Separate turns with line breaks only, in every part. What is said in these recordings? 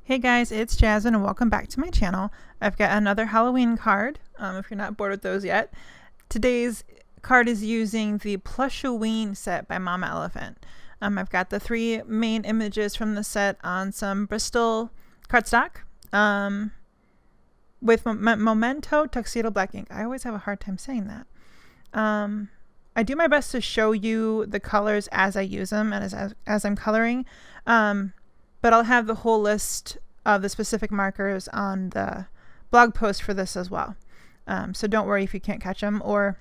Hey guys, it's Jasmine and welcome back to my channel. I've got another Halloween card, if you're not bored with those yet. Today's card is using the Plushoween set by Mama Elephant. I've got the three main images from the set on some Bristol cardstock with Memento Tuxedo Black ink. I always have a hard time saying that. I do my best to show you the colors as I use them and as I'm coloring. But I'll have the whole list of the specific markers on the blog post for this as well. So don't worry if you can't catch them, or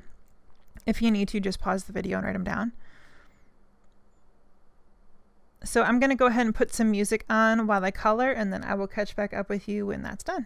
if you need to, just pause the video and write them down. So I'm going to go ahead and put some music on while I color, and then I will catch back up with you when that's done.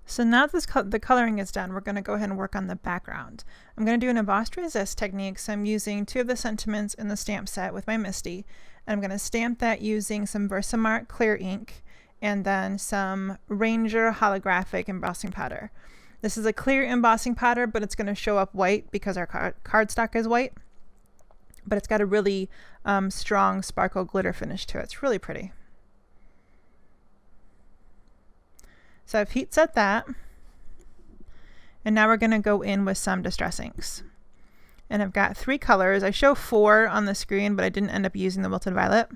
So now that the coloring is done, we're going to go ahead and work on the background. I'm going to do an embossed resist technique, so I'm using 2 of the sentiments in the stamp set with my Misty, and I'm going to stamp that using some Versamark clear ink and then some Ranger holographic embossing powder. This is a clear embossing powder, but it's going to show up white because our cardstock is white, but it's got a really strong sparkle glitter finish to it. It's really pretty. So I've heat set that, and now we're going to go in with some Distress inks. And I've got 3 colors. I show 4 on the screen, but I didn't end up using the Wilted Violet.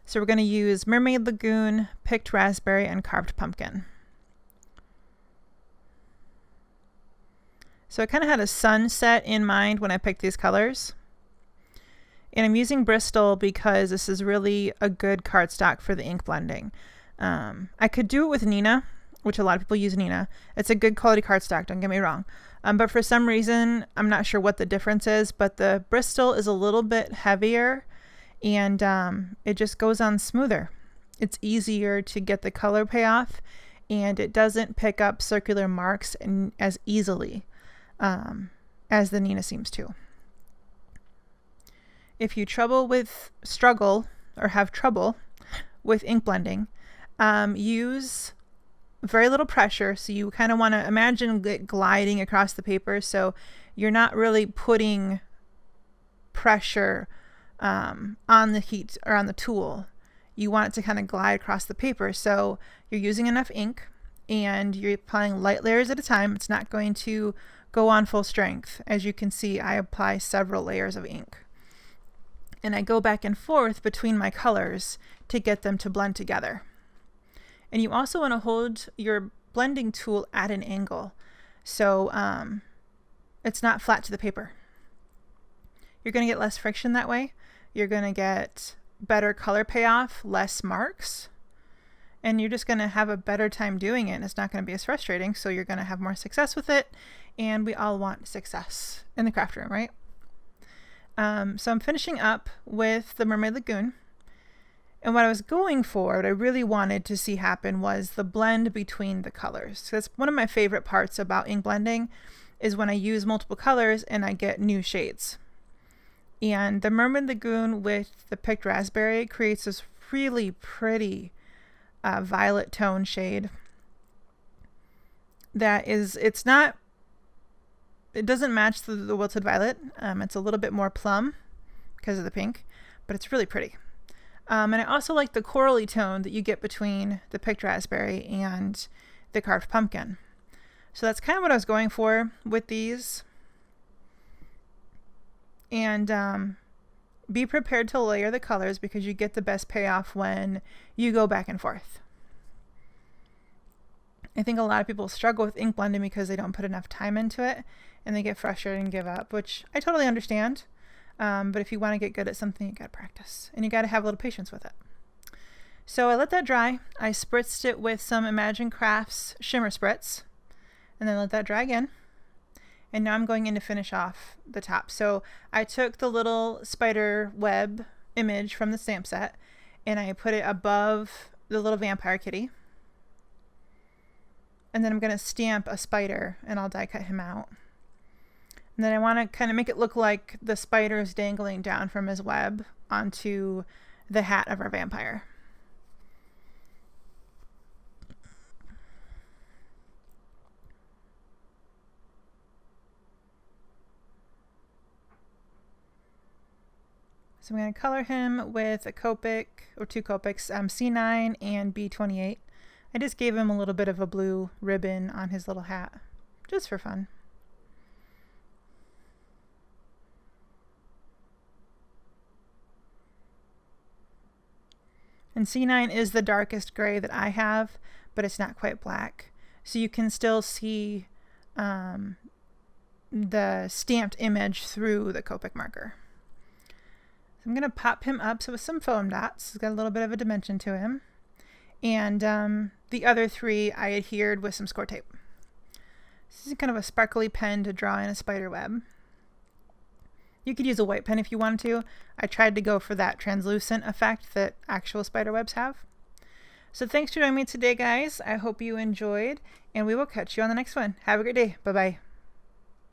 So we're going to use Mermaid Lagoon, Picked Raspberry, and Carved Pumpkin. So I kind of had a sunset in mind when I picked these colors. And I'm using Bristol because this is really a good cardstock for the ink blending. I could do it with Nina, which a lot of people use Nina. It's a good quality cardstock, don't get me wrong. But for some reason, I'm not sure what the difference is, but the Bristol is a little bit heavier and it just goes on smoother. It's easier to get the color payoff, and it doesn't pick up circular marks as easily as the Nina seems to. If you struggle or have trouble with ink blending, use very little pressure. So you kind of want to imagine it gliding across the paper. So you're not really putting pressure on the heat or on the tool. You want it to kind of glide across the paper. So you're using enough ink and you're applying light layers at a time. It's not going to go on full strength. As you can see, I apply several layers of ink. And I go back and forth between my colors to get them to blend together. And you also want to hold your blending tool at an angle so it's not flat to the paper. You're going to get less friction that way. You're going to get better color payoff, less marks, and you're just going to have a better time doing it. And it's not going to be as frustrating, so you're going to have more success with it. And we all want success in the craft room, right? So I'm finishing up with the Mermaid Lagoon. And what I was going for, what I really wanted to see happen, was the blend between the colors. So that's one of my favorite parts about ink blending, is when I use multiple colors and I get new shades. And the Mermaid Lagoon with the Picked Raspberry creates this really pretty violet tone shade that is, it doesn't match the Wilted Violet. It's a little bit more plum because of the pink, but it's really pretty. And I also like the corally tone that you get between the Picked Raspberry and the Carved Pumpkin. So that's kind of what I was going for with these. And be prepared to layer the colors because you get the best payoff when you go back and forth. I think a lot of people struggle with ink blending because they don't put enough time into it and they get frustrated and give up, which I totally understand. But if you want to get good at something, you got to practice and you got to have a little patience with it. So I let that dry. I spritzed it with some Imagine Crafts Shimmer Spritz and then let that dry again. And now I'm going in to finish off the top. So I took the little spider web image from the stamp set and I put it above the little vampire kitty. And then I'm going to stamp a spider and I'll die cut him out. And then I want to kind of make it look like the spider is dangling down from his web onto the hat of our vampire. So I'm going to color him with a Copic, or 2 Copics, C9 and B28. I just gave him a little bit of a blue ribbon on his little hat, just for fun. And C9 is the darkest gray that I have, but it's not quite black. So you can still see the stamped image through the Copic marker. So I'm going to pop him up with some foam dots. He's got a little bit of a dimension to him. And the other 3 I adhered with some score tape. This is kind of a sparkly pen to draw in a spider web. You could use a white pen if you wanted to. I tried to go for that translucent effect that actual spider webs have. So thanks for joining me today, guys. I hope you enjoyed, and we will catch you on the next one. Have a great day. Bye-bye.